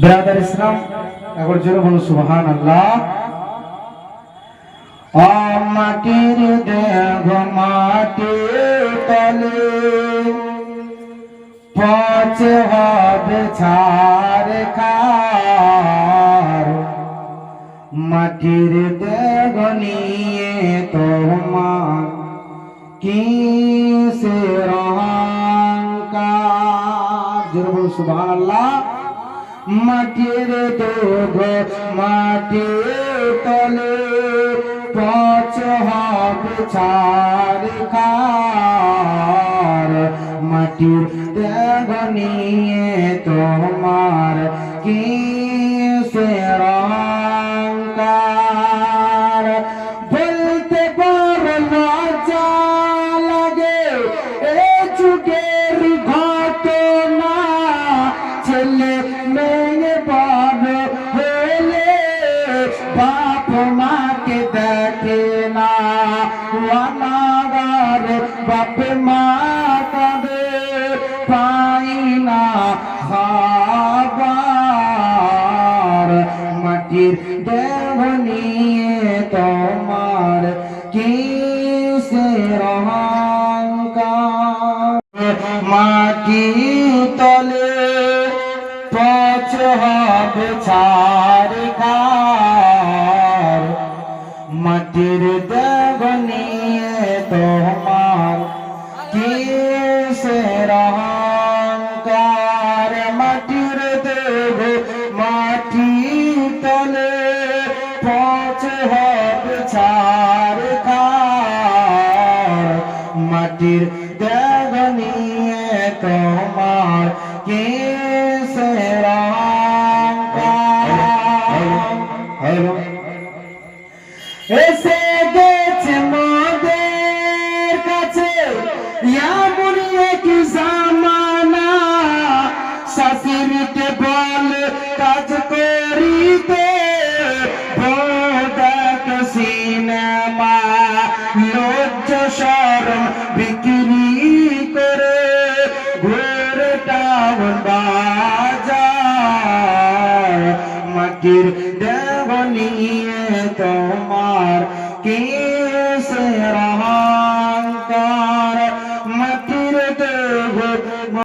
Brother ইসলাম একবার জোরে বলুন সুবহানাল্লাহ। মাটির দেহ মাটির তলে পচে হবে ছাড় খার, মাটির দেহ নিয়ে তোমার কিসের অহংকার। জোরে বলুন সুবহানাল্লাহ। মাটির দেহ মাটির তলে পচ হবে ছাড় খার, মাটির দেহ নিয়ে তোমার কিসের অহংকার। বলতে পারো লজ্জা লাগে এ যুগের ঘটনা, ছেলে মেয়ে বড় হলে বাপ মাকে দেখে না, অনাগার বাপ মা কাঁদে পাই না খাবার, মাটির দেহ নিয়ে তোমার কিসের অহংকার। মাটি তলে পচ হবে ছাড় খার, মাটির দেহ নিয়ে তোমার কিসের অহংকার। মাটির দেহ মাটি তলে পচ হবে ছাড় খার, মাটির দেহ নিয়ে তোমার কিসের অহংকার। এসে গেছে মোদের কাছে এমন এক জামানা, শাশুড়িকে বল কাজ করিতে দেখ সিনেমা, লজ্জা শরম বিক্রি করে ঘুরে টাউন বাজার, মাটির দেহ নিয়ে তোমার কি